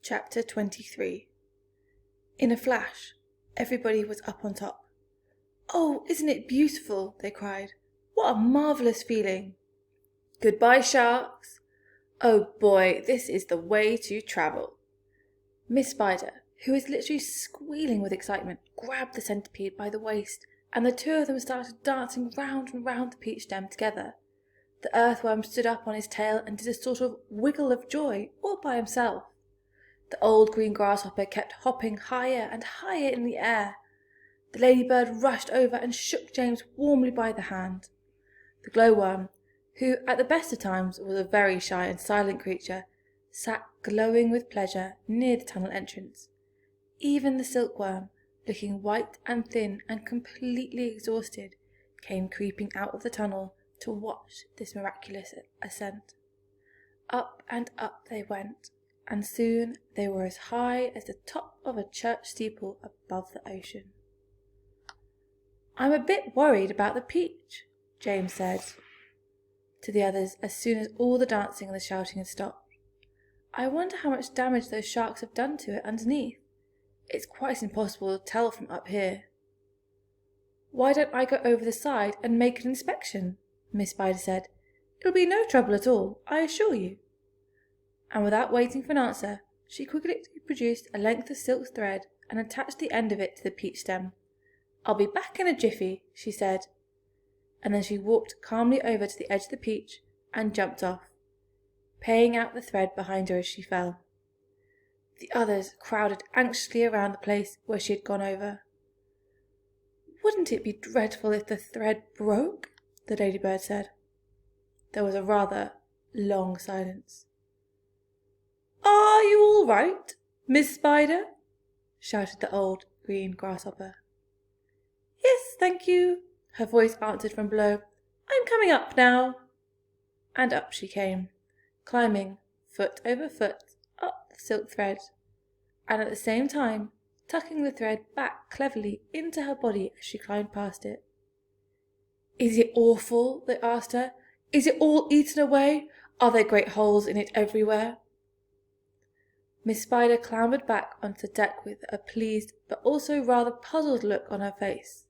Chapter 23. In a flash, everybody was up on top. "Oh, isn't it beautiful?" they cried. "What a marvellous feeling!" "Goodbye, sharks!" "Oh boy, this is the way to travel!" Miss Spider, who was literally squealing with excitement, grabbed the centipede by the waist, and the two of them started dancing round and round the peach stem together. The earthworm stood up on his tail and did a sort of wiggle of joy all by himself. The old green grasshopper kept hopping higher and higher in the air. The ladybird rushed over and shook James warmly by the hand. The glowworm, who at the best of times was a very shy and silent creature, sat glowing with pleasure near the tunnel entrance. Even the silkworm, looking white and thin and completely exhausted, came creeping out of the tunnel to watch this miraculous ascent. Up and up they went, and soon they were as high as the top of a church steeple above the ocean. "I'm a bit worried about the peach," James said to the others as soon as all the dancing and the shouting had stopped. "I wonder how much damage those sharks have done to it underneath. It's quite impossible to tell from up here." "Why don't I go over the side and make an inspection?" Miss Spider said. "It'll be no trouble at all, I assure you." And without waiting for an answer, she quickly produced a length of silk thread and attached the end of it to the peach stem. "I'll be back in a jiffy," she said, and then she walked calmly over to the edge of the peach and jumped off, paying out the thread behind her as she fell. The others crowded anxiously around the place where she had gone over. "Wouldn't it be dreadful if the thread broke?" the ladybird said. There was a rather long silence. "Are you all right, Miss Spider?" shouted the old green grasshopper. "Yes, thank you," her voice answered from below. "I'm coming up now." And up she came, climbing foot over foot up the silk thread, and at the same time tucking the thread back cleverly into her body as she climbed past it. "Is it awful?" they asked her. "Is it all eaten away? Are there great holes in it everywhere?" Miss Spider clambered back onto the deck with a pleased but also rather puzzled look on her face.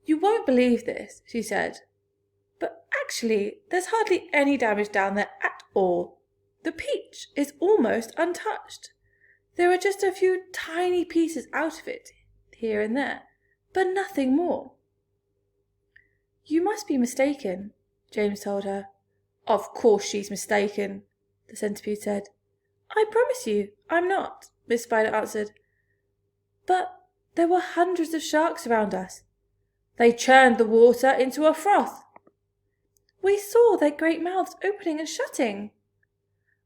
"You won't believe this," she said, "but actually there's hardly any damage down there at all. The peach is almost untouched. There are just a few tiny pieces out of it here and there, but nothing more." "You must be mistaken," James told her. "Of course she's mistaken," the centipede said. "I promise you I'm not," Miss Spider answered. "But there were hundreds of sharks around us. They churned the water into a froth. We saw their great mouths opening and shutting."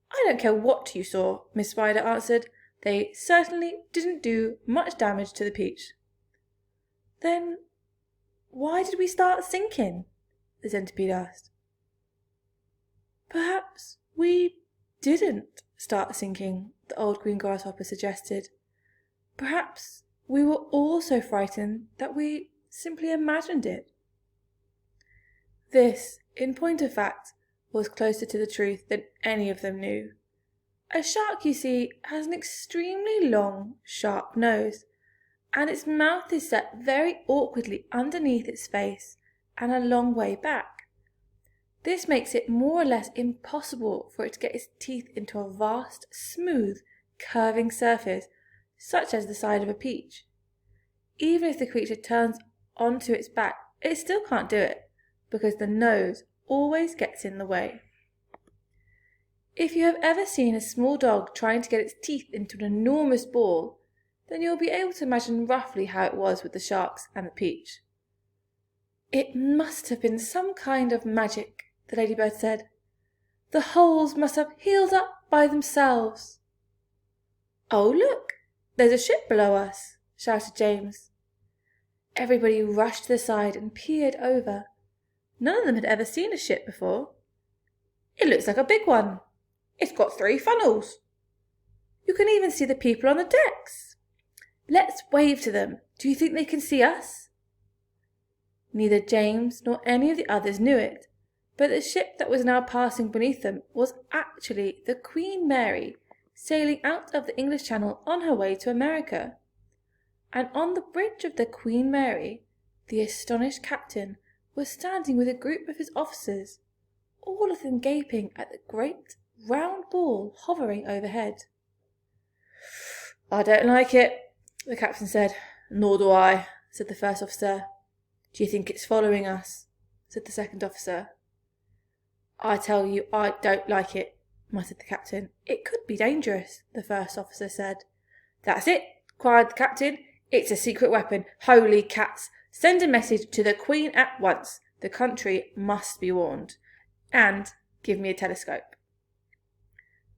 "I don't care what you saw," Miss Spider answered. "They certainly didn't do much damage to the peach." "Then why did we start sinking?" the centipede asked. "Perhaps we didn't start sinking," the old green grasshopper suggested. "Perhaps we were all so frightened that we simply imagined it." This, in point of fact, was closer to the truth than any of them knew. A shark, you see, has an extremely long, sharp nose, and its mouth is set very awkwardly underneath its face and a long way back. This makes it more or less impossible for it to get its teeth into a vast, smooth, curving surface, such as the side of a peach. Even if the creature turns onto its back, it still can't do it, because the nose always gets in the way. If you have ever seen a small dog trying to get its teeth into an enormous ball, then you will be able to imagine roughly how it was with the sharks and the peach. "It must have been some kind of magic," the ladybird said. "The holes must have healed up by themselves." "Oh, look, there's a ship below us," shouted James. Everybody rushed to the side and peered over. None of them had ever seen a ship before. "It looks like a big one. It's got 3 funnels. You can even see the people on the decks. Let's wave to them. Do you think they can see us?" Neither James nor any of the others knew it, but the ship that was now passing beneath them was actually the Queen Mary, sailing out of the English Channel on her way to America. And on the bridge of the Queen Mary, the astonished captain was standing with a group of his officers, all of them gaping at the great round ball hovering overhead. "I don't like it," the captain said. "Nor do I," said the first officer. "Do you think it's following us?" said the second officer. "I tell you I don't like it," muttered the captain. "It could be dangerous," the first officer said. "That's it," cried the captain. "It's a secret weapon. Holy cats! Send a message to the Queen at once. The country must be warned. And give me a telescope."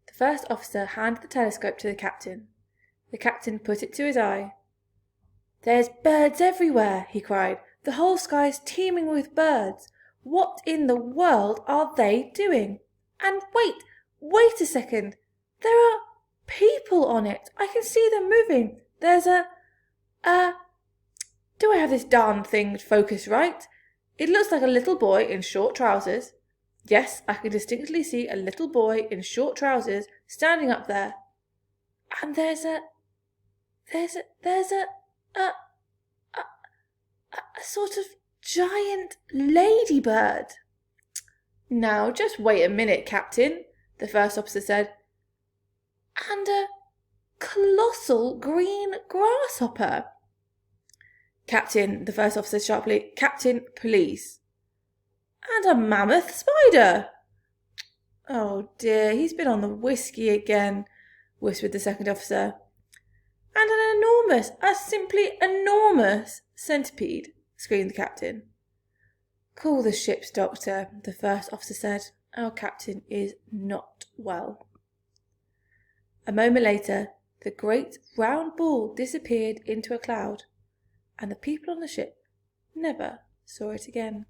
The first officer handed the telescope to the captain. The captain put it to his eye. "There's birds everywhere," he cried. "The whole sky is teeming with birds. What in the world are they doing? And wait a second. There are people on it. I can see them moving. There's do I have this darned thing focused right? It looks like a little boy in short trousers. Yes, I can distinctly see a little boy in short trousers standing up there. And there's a sort of giant ladybird." "Now, just wait a minute, Captain," the first officer said. "And a colossal green grasshopper." "Captain," the first officer said sharply. "Captain, please." "And a mammoth spider." "Oh dear, he's been on the whiskey again," whispered the second officer. "And a simply enormous centipede," screamed the captain. "Call the ship's doctor," the first officer said. "Our captain is not well." A moment later, the great round ball disappeared into a cloud, and the people on the ship never saw it again.